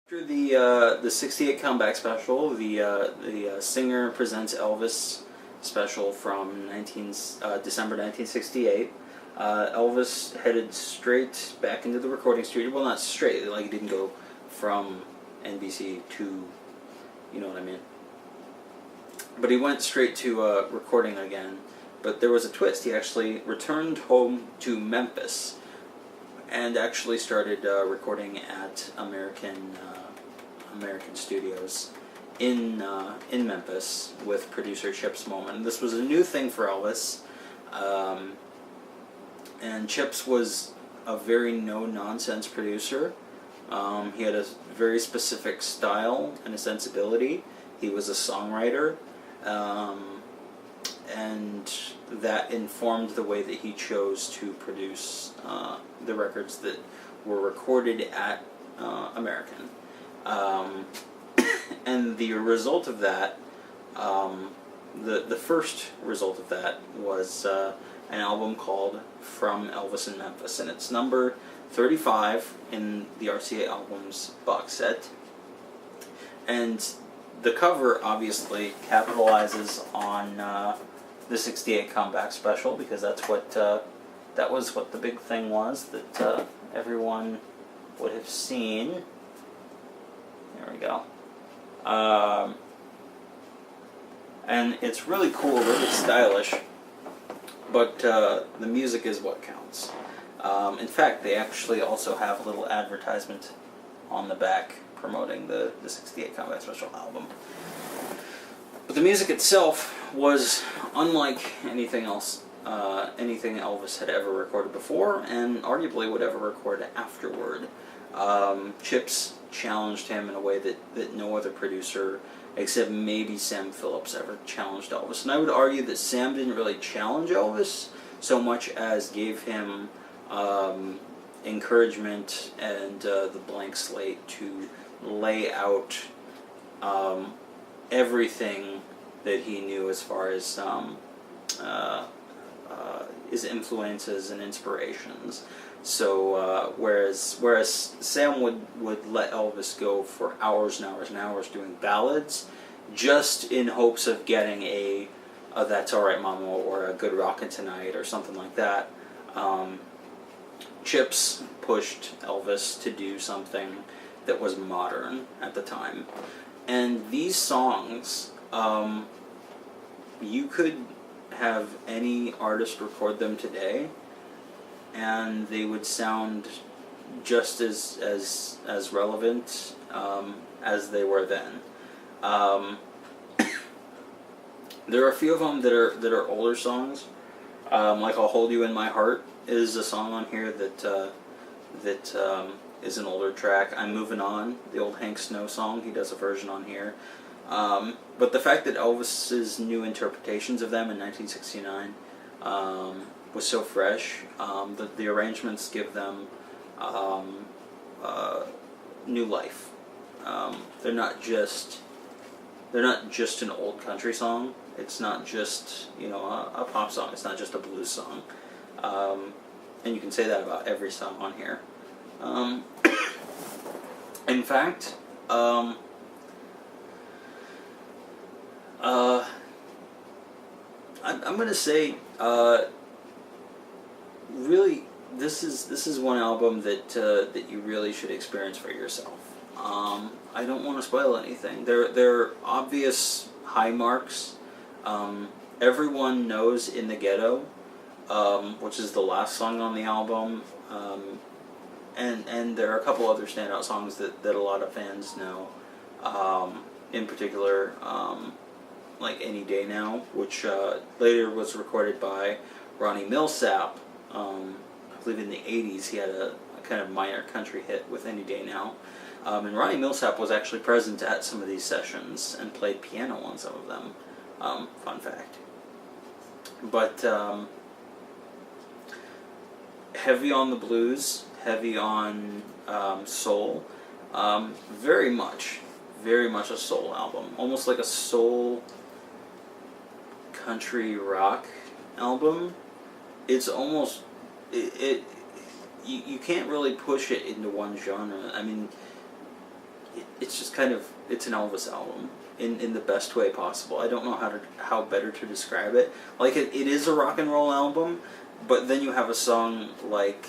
After the '68 comeback special, the singer presents Elvis special from December 1968. Elvis headed straight back into the recording studio. Well, not straight, like he didn't go from NBC to, you know what I mean. But he went straight to recording again. But there was a twist. He actually returned home to Memphis and actually started recording at American studios in Memphis with producer Chips Moman. This was a new thing for Elvis, and Chips was a very no-nonsense producer. He had a very specific style and a sensibility. He was a songwriter, and that informed the way that he chose to produce the records that were recorded at American. And the result of that, the first result of that was an album called From Elvis in Memphis, and it's number 35 in the RCA Albums box set. And the cover obviously capitalizes on the '68 comeback special, because that's what that was what the big thing was that everyone would have seen. There we go. And it's really cool, really stylish, but the music is what counts. In fact, they actually also have a little advertisement on the back promoting the '68 Comeback Special album. But the music itself was unlike anything else, anything Elvis had ever recorded before, and arguably would ever record afterward. Chips challenged him in a way that no other producer, except maybe Sam Phillips, ever challenged Elvis. And I would argue that Sam didn't really challenge Elvis so much as gave him encouragement and the blank slate to lay out everything that he knew as far as his influences and inspirations. So whereas Sam would let Elvis go for hours and hours and hours doing ballads, just in hopes of getting a That's Alright Mama or a Good Rockin' Tonight or something like that, Chips pushed Elvis to do something that was modern at the time. And these songs, you could have any artist record them today, and they would sound just as relevant as they were then. There are a few of them that are older songs, like "I'll Hold You in My Heart" is a song on here that is an older track. "I'm Moving On," the old Hank Snow song, he does a version on here. But the fact that Elvis's new interpretations of them in 1969 was so fresh, that the arrangements give them new life. They're not just an old country song. It's not just a pop song. It's not just a blues song. And you can say that about every song on here. In fact, I'm going to say, really, this is one album that you really should experience for yourself. I don't want to spoil anything. There are obvious high marks. Everyone knows "In the Ghetto," which is the last song on the album, and there are a couple other standout songs that a lot of fans know. In particular, like "Any Day Now," which later was recorded by Ronnie Milsap. I believe in the '80s he had a kind of minor country hit with "Any Day Now." And Ronnie Milsap was actually present at some of these sessions and played piano on some of them. Fun fact. But heavy on the blues, heavy on soul. Very much a soul album. Almost like a soul country rock album. It's almost you can't really push it into one genre. I mean, it's just kind of, it's an Elvis album in the best way possible. I don't know how better to describe it. Like it is a rock and roll album, but then you have a song like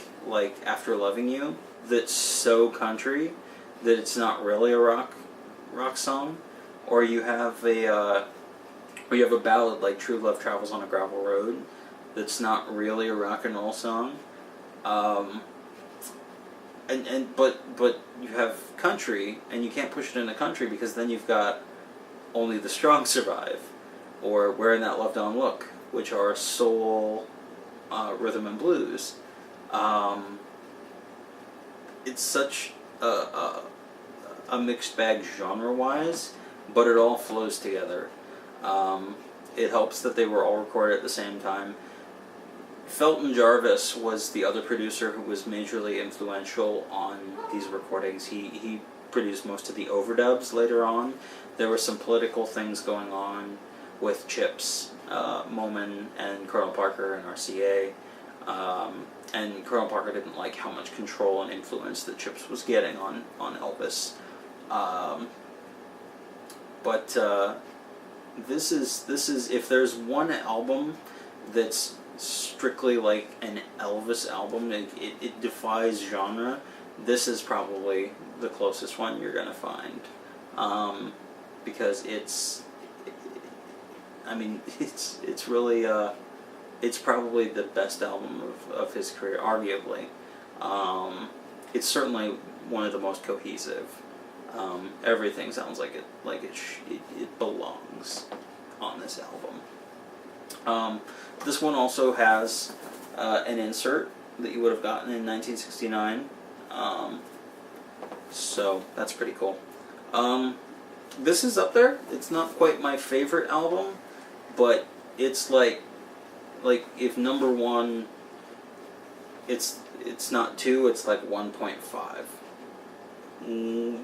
After Loving You that's so country that it's not really a rock song, or you have a ballad like True Love Travels on a Gravel Road that's not really a rock and roll song. But you have country, and you can't push it into country because then you've got Only the Strong Survive, or Wearing That Love Down Look, which are soul, rhythm and blues. It's such a mixed bag genre-wise, but it all flows together. It helps that they were all recorded at the same time. Felton Jarvis was the other producer who was majorly influential on these recordings. He produced most of the overdubs later on. There were some political things going on with Chips, Moman, and Colonel Parker and RCA. And Colonel Parker didn't like how much control and influence that Chips was getting on Elvis. But this is if there's one album that's strictly like an Elvis album, it defies genre, this is probably the closest one you're gonna find, because it's really it's probably the best album of his career, arguably. It's certainly one of the most cohesive. Everything sounds like it belongs on this album. This one also has an insert that you would have gotten in 1969, so that's pretty cool. This is up there. It's not quite my favorite album, but it's like if number one, it's not 2, it's like 1.5.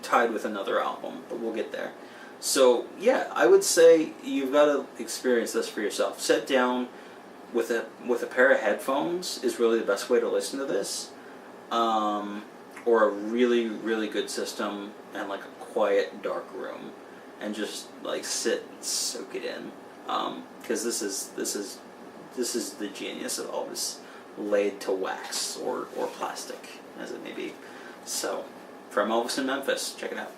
Tied with another album, but we'll get there. So yeah, I would say you've got to experience this for yourself. Sit down with a pair of headphones is really the best way to listen to this, or a really, really good system and like a quiet, dark room, and just like sit and soak it in, because this is the genius of Elvis laid to wax or plastic, as it may be. So, from Elvis in Memphis, check it out.